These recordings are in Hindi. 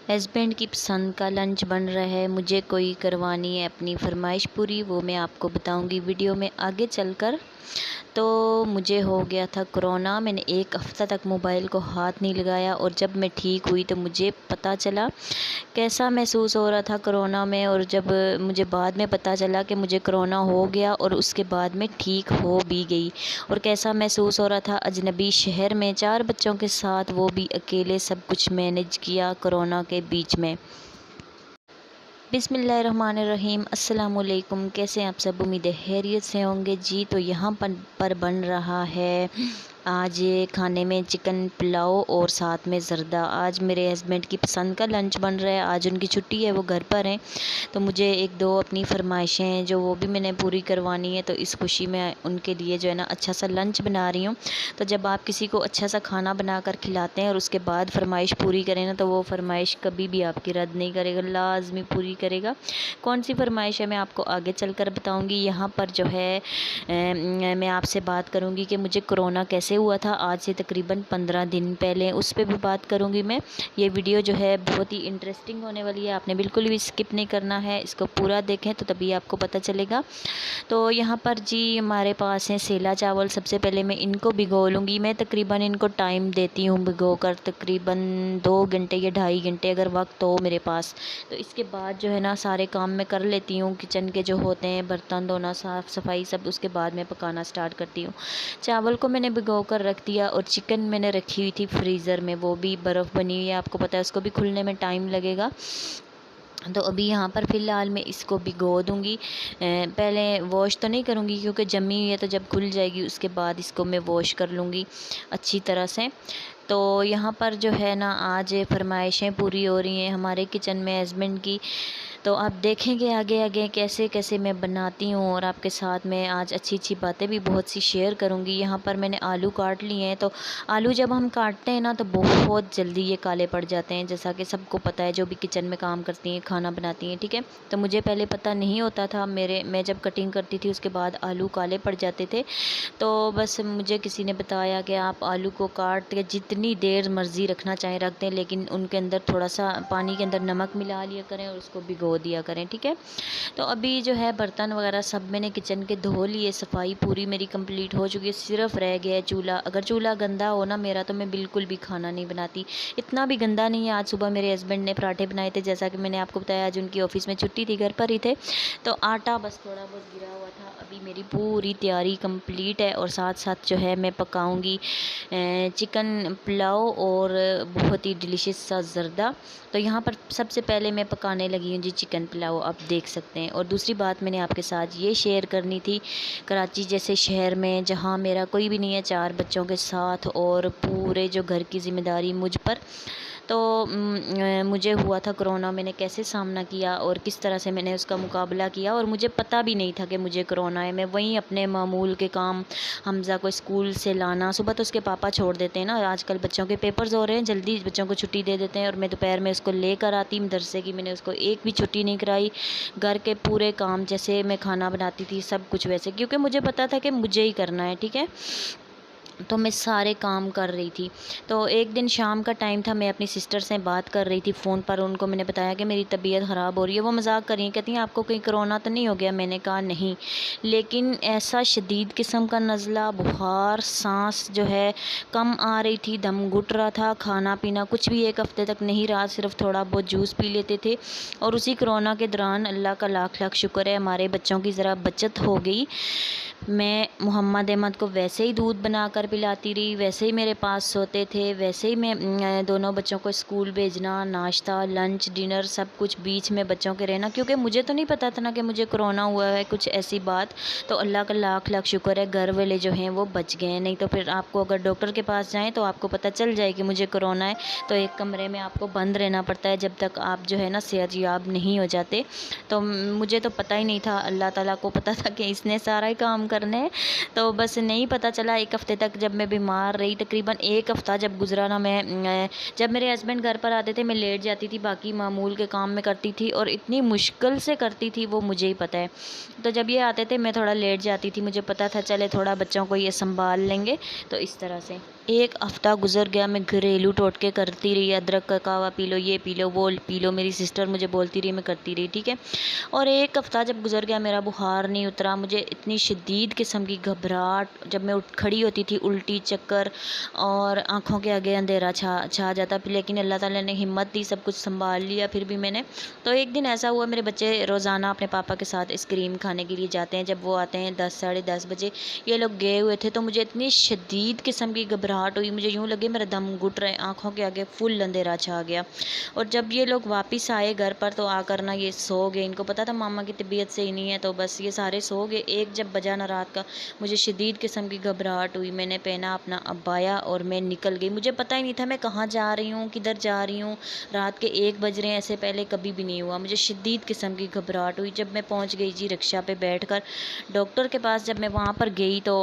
हस्बैंड की पसंद का लंच बन रहा है, मुझे कोई करवानी है अपनी फरमाइश पूरी, वो मैं आपको बताऊंगी वीडियो में आगे चलकर। तो मुझे हो गया था कोरोना, मैंने 1 हफ़्ता तक मोबाइल को हाथ नहीं लगाया और जब मैं ठीक हुई तो मुझे पता चला कैसा महसूस हो रहा था कोरोना में। और जब मुझे बाद में पता चला कि मुझे कोरोना हो गया और उसके बाद में ठीक हो भी गई, और कैसा महसूस हो रहा था अजनबी शहर में 4 बच्चों के साथ, वो भी अकेले सब कुछ मैनेज किया कोरोना के बीच में। बिस्मिल्लाहिर्रहमानिर्रहीम, अस्सलाम वालेकुम। कैसे हैं आप सब? उम्मीद है खैरियत से होंगे जी। तो यहाँ पर बन रहा है आज ये खाने में चिकन पुलाव और साथ में ज़र्दा। आज मेरे हस्बैंड की पसंद का लंच बन रहा है, आज उनकी छुट्टी है, वो घर पर हैं। तो मुझे 1-2 अपनी फरमाइशें हैं जो वो भी मैंने पूरी करवानी है, तो इस खुशी में उनके लिए जो है ना अच्छा सा लंच बना रही हूँ। तो जब आप किसी को अच्छा सा खाना बना कर खिलाते हैं और उसके बाद फरमाइश पूरी करें ना, तो वो फरमाइश कभी भी आपकी रद्द नहीं करेगा, लाजमी पूरी करेगा। कौन सी फरमाइश है मैं आपको आगे चलकर बताऊंगी। यहाँ पर जो है मैं आपसे बात करूंगी कि मुझे कोरोना कैसे हुआ था, आज से तकरीबन 15 दिन पहले, उस पर भी बात करूंगी मैं। ये वीडियो जो है बहुत ही इंटरेस्टिंग होने वाली है, आपने बिल्कुल भी स्किप नहीं करना है, इसको पूरा देखें तो तभी आपको पता चलेगा। तो यहाँ पर जी हमारे पास हैं सेला चावल। सबसे पहले मैं इनको भिगो लूँगी। मैं तकरीबन इनको टाइम देती हूँ भिगो कर, तकरीबन 2 घंटे या 2.5 घंटे अगर वक्त हो मेरे पास। तो इसके बाद जो है ना सारे काम मैं कर लेती हूँ, किचन के जो होते हैं, बर्तन धोना, साफ़ सफाई सब, उसके बाद मैं पकाना स्टार्ट करती हूँ। चावल को मैंने भिगो कर रख दिया और चिकन मैंने रखी हुई थी फ्रीज़र में, वो भी बर्फ़ बनी हुई है, आपको पता है उसको भी खुलने में टाइम लगेगा। तो अभी यहाँ पर फ़िलहाल मैं इसको भिगो दूँगी। पहले वॉश तो नहीं करूँगी क्योंकि जमी हुई है, तो जब खुल जाएगी उसके बाद इसको मैं वॉश कर लूँगी अच्छी तरह से। तो यहाँ पर जो है ना आज फरमाइशें पूरी हो रही हैं हमारे किचन में हस्बैंड की। तो आप देखेंगे आगे आगे कैसे कैसे मैं बनाती हूँ, और आपके साथ में आज अच्छी अच्छी बातें भी बहुत सी शेयर करूँगी। यहाँ पर मैंने आलू काट लिए हैं। तो आलू जब हम काटते हैं ना तो बहुत जल्दी ये काले पड़ जाते हैं, जैसा कि सबको पता है जो भी किचन में काम करती हैं, खाना बनाती हैं, ठीक है। तो मुझे पहले पता नहीं होता था, मैं जब कटिंग करती थी उसके बाद आलू काले पड़ जाते थे। तो बस मुझे किसी ने बताया कि आप आलू को काट के जितनी देर मर्ज़ी रखना चाहें रख दें, लेकिन उनके अंदर थोड़ा सा पानी के अंदर नमक मिला लिया करें और उसको भिगो दिया करें, ठीक है। तो अभी जो है बर्तन वगैरह सब मैंने किचन के धो लिए, सफाई पूरी मेरी कंप्लीट हो चुकी है, सिर्फ रह गया है चूल्हा। अगर चूल्हा गंदा हो ना मेरा तो मैं बिल्कुल भी खाना नहीं बनाती। इतना भी गंदा नहीं है। आज सुबह मेरे हस्बैंड ने पराठे बनाए थे, जैसा कि मैंने आपको बताया आज उनकी ऑफिस में छुट्टी थी, घर पर ही थे। तो आटा बस थोड़ा बहुत गिरा हुआ था। अभी मेरी पूरी तैयारी कंप्लीट है और साथ साथ जो है मैं पकाऊंगी चिकन पुलाव और बहुत ही डिलीशियस सा ज़र्दा। तो यहाँ पर सबसे पहले मैं पकाने लगी हूँ जी चिकन पुलाव, आप देख सकते हैं। और दूसरी बात मैंने आपके साथ ये शेयर करनी थी, कराची जैसे शहर में जहाँ मेरा कोई भी नहीं है, 4 बच्चों के साथ, और पूरे जो घर की ज़िम्मेदारी मुझ पर, तो मुझे हुआ था कोरोना, मैंने कैसे सामना किया और किस तरह से मैंने उसका मुकाबला किया। और मुझे पता भी नहीं था कि मुझे कोरोना है। मैं वहीं अपने मामूल के काम, हमज़ा को स्कूल से लाना, सुबह तो उसके पापा छोड़ देते हैं ना, आजकल बच्चों के पेपर्स हो रहे हैं, जल्दी बच्चों को छुट्टी दे देते हैं, और मैं दोपहर में उसको लेकर आती मदरसे की, मैंने उसको एक भी छुट्टी नहीं कराई। घर के पूरे काम, जैसे मैं खाना बनाती थी सब कुछ वैसे, क्योंकि मुझे पता था कि मुझे ही करना है, ठीक है। तो मैं सारे काम कर रही थी। तो एक दिन शाम का टाइम था, मैं अपनी सिस्टर से बात कर रही थी फ़ोन पर, उनको मैंने बताया कि मेरी तबीयत ख़राब हो रही है। वो मजाक कर रही हैं, कहती हैं आपको कहीं कोरोना तो नहीं हो गया? मैंने कहा नहीं, लेकिन ऐसा शदीद किस्म का नज़ला, बुखार, सांस जो है कम आ रही थी, दम घुट रहा था, खाना पीना कुछ भी 1 हफ़्ते तक नहीं रहा, सिर्फ थोड़ा बहुत जूस पी लेते थे। और उसी कोरोना के दौरान अल्लाह का लाख लाख शुक्र है हमारे बच्चों की ज़रा बचत हो गई। मैं मोहम्मद अहमद को वैसे ही दूध बनाकर पिलाती रही, वैसे ही मेरे पास सोते थे, वैसे ही मैं दोनों बच्चों को स्कूल भेजना, नाश्ता, लंच, डिनर सब कुछ बीच में बच्चों के रहना, क्योंकि मुझे तो नहीं पता था ना कि मुझे कोरोना हुआ है, कुछ ऐसी बात। तो अल्लाह का लाख लाख शुक्र है घर वाले जो हैं वो बच गए हैं, नहीं तो फिर आपको अगर डॉक्टर के पास जाएँ तो आपको पता चल जाए कि मुझे कोरोना है, तो एक कमरे में आपको बंद रहना पड़ता है जब तक आप जो है ना सेहतयाब नहीं हो जाते। तो मुझे तो पता ही नहीं था, अल्लाह ताला को पता था कि इसने सारा ही काम करना है। तो बस नहीं पता चला 1 हफ़्ते तक जब मैं बीमार रही, तकरीबन 1 हफ़्ता जब गुजरा ना, मैं जब मेरे हस्बैंड घर पर आते थे मैं लेट जाती थी, बाकी मामूल के काम में करती थी, और इतनी मुश्किल से करती थी वो मुझे ही पता है। तो जब ये आते थे मैं थोड़ा लेट जाती थी, मुझे पता था चले थोड़ा बच्चों को ये संभाल लेंगे, तो इस तरह से। एक हफ़्ता गुजर गया, मैं घरेलू टोटके करती रही, अदरक का कावा पी लो, ये पी लो, वो पी लो, मेरी सिस्टर मुझे बोलती रही, मैं करती रही, ठीक है। और एक हफ़्ता जब गुजर गया, मेरा बुखार नहीं उतरा, मुझे इतनी शदीद किस्म की घबराहट, जब मैं उठ खड़ी होती थी उल्टी, चक्कर और आँखों के आगे अंधेरा छा छा जाता। फिर लेकिन अल्लाह ताला ने हिम्मत दी, सब कुछ संभाल लिया फिर भी मैंने। तो एक दिन ऐसा हुआ, मेरे बच्चे रोज़ाना अपने पापा के साथ आइसक्रीम खाने के लिए जाते हैं, जब वो आते हैं 10 साढ़े 10 बजे, ये लोग गए हुए थे, तो मुझे इतनी शदीद किस्म की घबराहट हुई, मुझे यूँ लगे मेरा दम घुट रहा है, आँखों के आगे फुल अंधेरा छा गया। और जब ये लोग वापस आए घर पर, तो आकर ना ये सो गए, इनको पता था मामा की तबीयत सही नहीं है, तो बस ये सारे सो गए। एक जब बजा ना रात का, मुझे शदीद किस्म की घबराहट हुई, मैंने पहना अपना अब्बाया और मैं निकल गई। मुझे पता ही नहीं था मैं कहाँ जा रही हूँ, किधर जा रही हूँ। रात के 1 बज रहे हैं, ऐसे पहले कभी भी नहीं हुआ। मुझे शदीद किस्म की घबराहट हुई। जब मैं पहुँच गई जी रिक्शा पे बैठकर डॉक्टर के पास, जब मैं वहाँ पर गई तो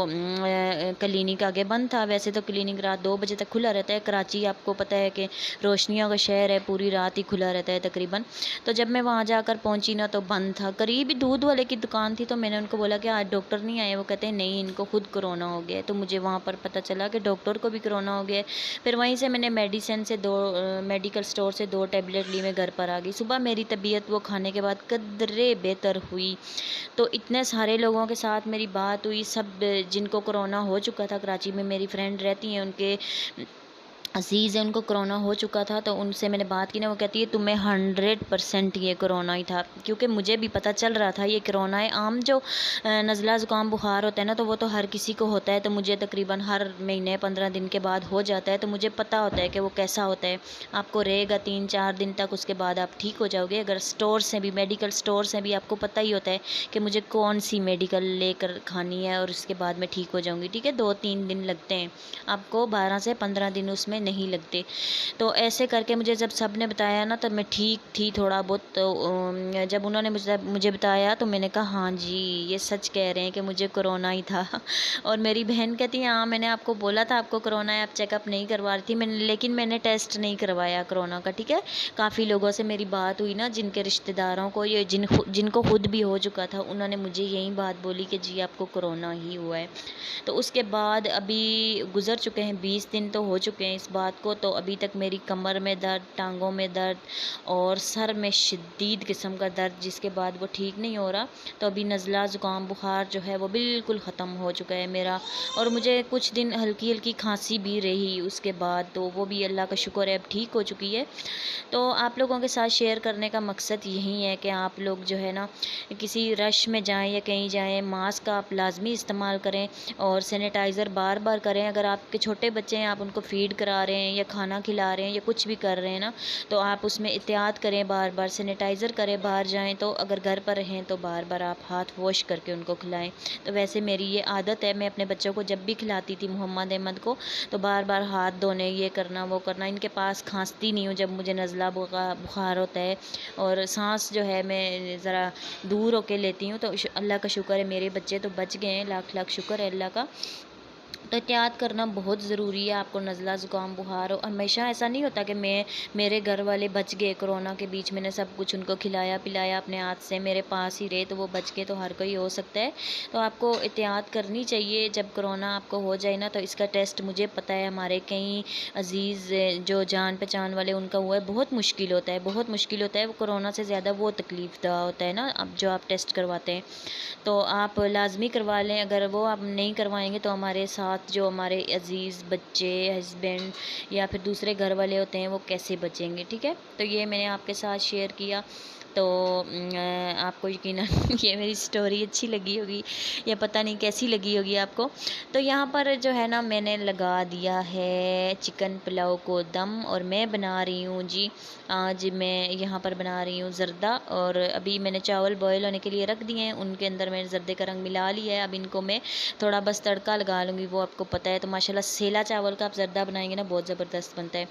क्लिनिक आगे बंद था। वैसे तो क्लिनिक रात 2 बजे तक खुला रहता है। कराची आपको पता है कि रोशनियों का शहर है, पूरी रात ही खुला रहता है तकरीबन। तो जब मैं वहाँ जाकर पहुँची ना, तो बंद था। करीब ही दूध वाले की दुकान थी, तो मैंने उनको बोला कि आज डॉक्टर नहीं आए। वो कहते हैं नहीं, इनको खुद कोरोना हो गया है। तो मुझे वहाँ पर पता चला कि डॉक्टर को भी कोरोना हो गया है। फिर वहीं से मैंने मेडिकल स्टोर से 2 टैबलेट ली, मैं घर पर आ गई। सुबह मेरी तबीयत वो खाने के बाद कदरे बेहतर हुई। तो इतने सारे लोगों के साथ मेरी बात हुई, सब जिनको कोरोना हो चुका था, कराची में मेरी फ्रेंड रहती हैं, उनके अज़ीज़ है, उनको कोरोना हो चुका था, तो उनसे मैंने बात की ना, वो कहती है तुम्हें 100% ये कोरोना ही था। क्योंकि मुझे भी पता चल रहा था ये कोरोना है। आम जो नज़ला ज़ुकाम बुखार होता है ना, तो वो तो हर किसी को होता है, तो मुझे तकरीबन हर महीने 15 दिन के बाद हो जाता है, तो मुझे पता होता है कि वो कैसा होता है। आपको रहेगा 3-4 दिन तक, उसके बाद आप ठीक हो जाओगे। अगर स्टोर से भी, मेडिकल स्टोर से भी आपको पता ही होता है कि मुझे कौन सी मेडिकल लेकर खानी है और उसके बाद मैं ठीक हो जाऊँगी, ठीक है। 2-3 दिन लगते हैं आपको, 12 से 15 दिन उसमें नहीं लगते। तो ऐसे करके मुझे जब सब ने बताया ना, तब मैं ठीक थी थोड़ा बहुत। तो जब उन्होंने मुझे बताया, तो मैंने कहा हाँ जी, ये सच कह रहे हैं कि मुझे कोरोना ही था। और मेरी बहन कहती है हाँ, मैंने आपको बोला था आपको कोरोना है, आप चेकअप नहीं करवा रही थी। लेकिन मैंने टेस्ट नहीं करवाया कोरोना का, ठीक है। काफ़ी लोगों से मेरी बात हुई ना, जिनके रिश्तेदारों को ये जिनको खुद भी हो चुका था, उन्होंने मुझे यही बात बोली कि जी आपको कोरोना ही हुआ है। तो उसके बाद अभी गुज़र चुके हैं 20 दिन, तो हो चुके हैं इस बात को। तो अभी तक मेरी कमर में दर्द, टांगों में दर्द और सर में शदीद किस्म का दर्द, जिसके बाद वो ठीक नहीं हो रहा। तो अभी नज़ला ज़ुकाम बुखार जो है वो बिल्कुल ख़त्म हो चुका है मेरा। और मुझे कुछ दिन हल्की हल्की खांसी भी रही उसके बाद, तो वो भी अल्लाह का शुक्र है अब ठीक हो चुकी है। तो आप लोगों के साथ शेयर करने का मकसद यही है कि आप लोग जो है ना, किसी रश में जाएं या कहीं जाएं, मास्क आप लाजमी इस्तेमाल करें और सैनिटाइज़र बार बार करें। अगर आपके छोटे बच्चे हैं, आप उनको फ़ीड करा रहे हैं या खाना खिला रहे हैं या कुछ भी कर रहे हैं ना, तो आप उसमें एहतियात करें, बार बार सैनिटाइज़र करें। बाहर जाएं तो अगर घर पर रहें तो बार बार आप हाथ वॉश करके उनको खिलाएं। तो वैसे मेरी ये आदत है, मैं अपने बच्चों को जब भी खिलाती थी, मोहम्मद अहमद को, तो बार बार हाथ धोने, ये करना वो करना। इनके पास खांसती नहीं हूँ जब मुझे नज़ला बुखार होता है, और सांस जो है मैं ज़रा दूर होके लेती हूँ। तो अल्लाह का शुक्र है मेरे बच्चे तो बच गए हैं, लाख लाख शुक्र है अल्लाह का। तो एहतियात करना बहुत ज़रूरी है। आपको नज़ला ज़ुकाम बुखार हो, हमेशा ऐसा नहीं होता कि मेरे घर वाले बच गए कोरोना के बीच, मैंने सब कुछ उनको खिलाया पिलाया अपने हाथ से, मेरे पास ही रहे तो वो बच गए, तो हर कोई हो सकता है। तो आपको एहतियात करनी चाहिए। जब कोरोना आपको हो जाए ना, तो इसका टेस्ट मुझे पता है, हमारे कई अज़ीज़ जो जान पहचान वाले उनका हुआ है, बहुत मुश्किल होता है, बहुत मुश्किल होता है। वो कोरोना से ज़्यादा वो तकलीफ़ दह होता है ना, अब जो आप टेस्ट करवाते हैं, तो आप लाजमी करवा लें। अगर वो आप नहीं करवाएंगे, तो हमारे साथ जो हमारे अज़ीज़ बच्चे, हस्बैंड या फिर दूसरे घर वाले होते हैं, वो कैसे बचेंगे, ठीक है। तो ये मैंने आपके साथ शेयर किया। तो आपको यकीनन ये मेरी स्टोरी अच्छी लगी होगी, या पता नहीं कैसी लगी होगी आपको। तो यहाँ पर जो है ना, मैंने लगा दिया है चिकन पुलाव को दम, और मैं बना रही हूँ जी। आज मैं यहाँ पर बना रही हूँ ज़र्दा, और अभी मैंने चावल बॉयल होने के लिए रख दिए हैं, उनके अंदर मैंने ज़र्दे का रंग मिला लिया है। अब इनको मैं थोड़ा बस तड़का लगा लूँगी, वो आपको पता है। तो माशाल्लाह सेला चावल का आप ज़र्दा बनाएंगे ना, बहुत ज़बरदस्त बनता है।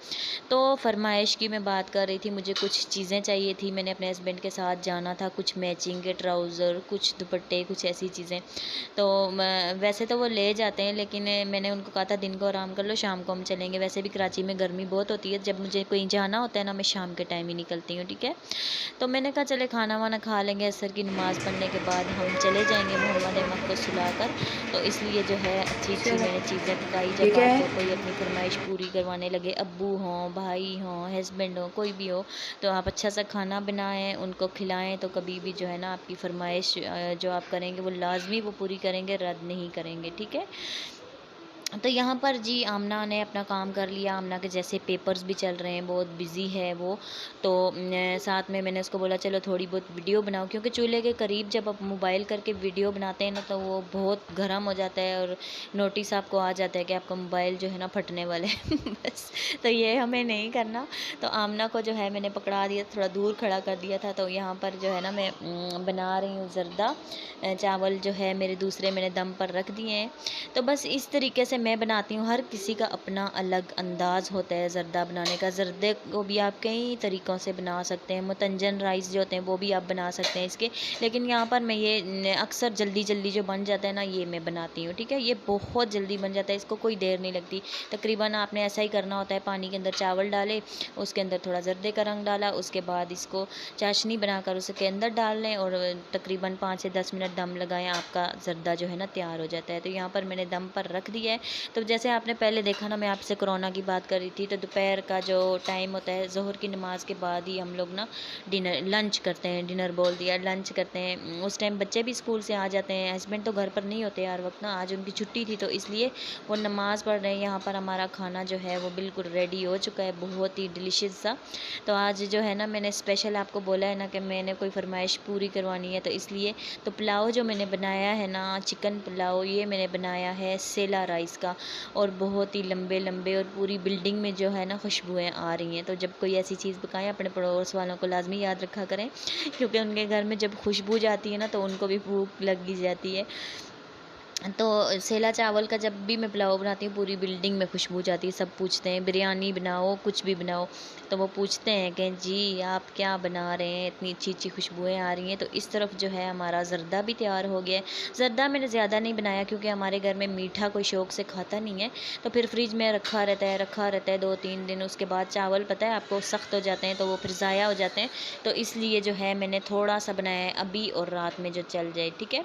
तो फरमाइश की मैं बात कर रही थी, मुझे कुछ चीज़ें चाहिए थी, मैंने अपने हस्बैंड हस्बैंड के साथ जाना था, कुछ मैचिंग के ट्राउज़र, कुछ दुपट्टे, कुछ ऐसी चीज़ें। तो वैसे तो वो ले जाते हैं, लेकिन मैंने उनको कहा था दिन को आराम कर लो, शाम को हम चलेंगे। वैसे भी कराची में गर्मी बहुत होती है, जब मुझे कहीं जाना होता है ना, मैं शाम के टाइम ही निकलती हूँ, ठीक है। तो मैंने कहा चले खाना वाना खा लेंगे, असर की नमाज़ पढ़ने के बाद हम चले जाएंगे मोहम्मद अहमद को सुलाकर। तो इसलिए जो है अच्छी अच्छी मैंने चीज़ें पकाई। ये जब क्या आपको है? कोई अपनी फरमाइश पूरी करवाने लगे, अब्बू हों, भाई हों, हस्बैंड हो, कोई भी हो, तो आप अच्छा सा खाना बनाएं, उनको खिलाएं। तो कभी भी जो है ना आपकी फरमाइश जो आप करेंगे वो लाजमी वो पूरी करेंगे, रद्द नहीं करेंगे, ठीक है। तो यहाँ पर जी आमना ने अपना काम कर लिया। आमना के जैसे पेपर्स भी चल रहे हैं, बहुत बिज़ी है वो। तो साथ में मैंने उसको बोला चलो थोड़ी बहुत वीडियो बनाओ, क्योंकि चूल्हे के करीब जब आप मोबाइल करके वीडियो बनाते हैं ना तो वो बहुत गर्म हो जाता है और नोटिस आपको आ जाता है कि आपका मोबाइल जो है ना फटने वाले है। बस तो ये हमें नहीं करना। तो आमना को जो है मैंने पकड़ा दिया, थोड़ा दूर खड़ा कर दिया था। तो यहाँ पर जो है ना मैं बना रही हूँ ज़र्दा। चावल जो है मेरे दूसरे मैंने दम पर रख दिए हैं। तो बस इस तरीके से मैं बनाती हूँ। हर किसी का अपना अलग अंदाज़ होता है ज़र्दा बनाने का। ज़र्दे को भी आप कई तरीक़ों से बना सकते हैं। मुतंजन राइस जो होते हैं वो भी आप बना सकते हैं इसके। लेकिन यहाँ पर मैं ये अक्सर जल्दी जल्दी जो बन जाता है ना, ये मैं बनाती हूँ, ठीक है। ये बहुत जल्दी बन जाता है, इसको कोई देर नहीं लगती। तकरीबन आपने ऐसा ही करना होता है, पानी के अंदर चावल डाले, उसके अंदर थोड़ा ज़र्दे का रंग डाला, उसके बाद इसको चाशनी बनाकर उसके अंदर डाल लें और तकरीबन 5 से 10 मिनट दम लगाएं, आपका ज़र्दा जो है ना तैयार हो जाता है। तो यहाँ पर मैंने दम पर रख दिया है। तो जैसे आपने पहले देखा ना, मैं आपसे कोरोना की बात कर रही थी, तो दोपहर का जो टाइम होता है, ज़ोहर की नमाज़ के बाद ही हम लोग ना डिनर लंच करते हैं। डिनर बोल दिया, लंच करते हैं। उस टाइम बच्चे भी स्कूल से आ जाते हैं, हस्बैंड तो घर पर नहीं होते हर वक्त ना, आज उनकी छुट्टी थी तो इसलिए वो नमाज़ पढ़ रहे हैं। यहाँ पर हमारा खाना जो है वो बिल्कुल रेडी हो चुका है, बहुत ही डिलीशियस सा। तो आज जो है ना मैंने स्पेशल आपको बोला है ना कि मैंने कोई फरमाइश पूरी करवानी है, तो इसलिए तो पुलाव जो मैंने बनाया है ना, चिकन पुलाव, ये मैंने बनाया है सेला राइस का। और बहुत ही लंबे लंबे और पूरी बिल्डिंग में जो है ना खुशबुएं आ रही हैं। तो जब कोई ऐसी चीज़ पकाएं, अपने पड़ोस वालों को लाजमी याद रखा करें, क्योंकि उनके घर में जब खुशबू जाती है ना तो उनको भी भूख लग जाती है। तो सेला चावल का जब भी मैं पुलाव बनाती हूँ, पूरी बिल्डिंग में खुशबू जाती है। सब पूछते हैं बिरयानी बनाओ, कुछ भी बनाओ, तो वो पूछते हैं कि जी आप क्या बना रहे हैं, इतनी अच्छी अच्छी खुशबुएं आ रही हैं। तो इस तरफ जो है हमारा ज़र्दा भी तैयार हो गया है। ज़र्दा मैंने ज़्यादा नहीं बनाया, क्योंकि हमारे घर में मीठा कोई शौक़ से खाता नहीं है, तो फिर फ्रिज में रखा रहता है 2-3 दिन। उसके बाद चावल पता है आपको सख्त हो जाते हैं, तो वो फिर ज़ाया हो जाते हैं। तो इसलिए जो है मैंने थोड़ा सा बनाया है अभी, और रात में जो चल जाए, ठीक है।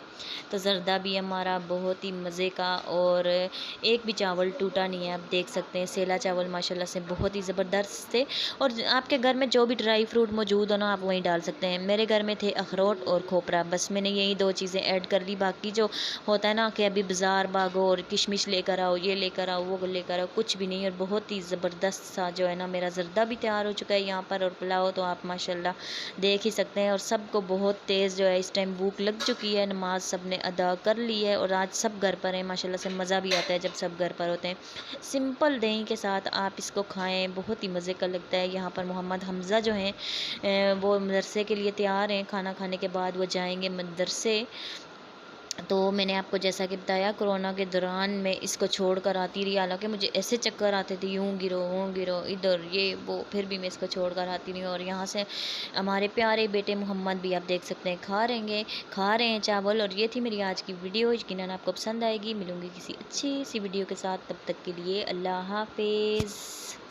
तो ज़र्दा भी हमारा बहुत ही मज़े का, और एक भी चावल टूटा नहीं है। आप देख सकते हैं सेला चावल माशाल्लाह से बहुत ही ज़बरदस्त थे। और आपके घर में जो भी ड्राई फ्रूट मौजूद हो ना, आप वहीं डाल सकते हैं। मेरे घर में थे अखरोट और खोपरा, बस मैंने यही 2 चीज़ें ऐड कर ली। बाकी जो होता है ना कि अभी बाज़ार भागो और किशमिश लेकर आओ, ये लेकर आओ, वो लेकर आओ, कुछ भी नहीं। और बहुत ही ज़बरदस्त सा जो है ना मेरा ज़र्दा भी तैयार हो चुका है यहाँ पर। और पुलाव तो आप माशाल्लाह देख ही सकते हैं। और सबको बहुत तेज़ जो है इस टाइम भूख लग चुकी है, नमाज सब ने अदा कर ली है, और आज सब घर पर हैं माशाल्लाह से। मज़ा भी आता है जब सब घर पर होते हैं। सिंपल दही के साथ आप इसको खाएं, बहुत ही मज़े का लगता है। यहाँ पर मोहम्मद हमज़ा जो हैं वो मदरसे के लिए तैयार हैं। खाना खाने के बाद वो जाएंगे मदरसे। तो मैंने आपको जैसा कि बताया, कोरोना के दौरान मैं इसको छोड़ कर आती रही। हालांकि मुझे ऐसे चक्कर आते थे, यूँ गिरो इधर ये वो, फिर भी मैं इसको छोड़ कर आती रही। और यहाँ से हमारे प्यारे बेटे मोहम्मद भी आप देख सकते हैं खा रहे हैं चावल। और ये थी मेरी आज की वीडियो, यकीनन आपको पसंद आएगी। मिलूँगी किसी अच्छी सी वीडियो के साथ, तब तक के लिए अल्लाह हाफिज़।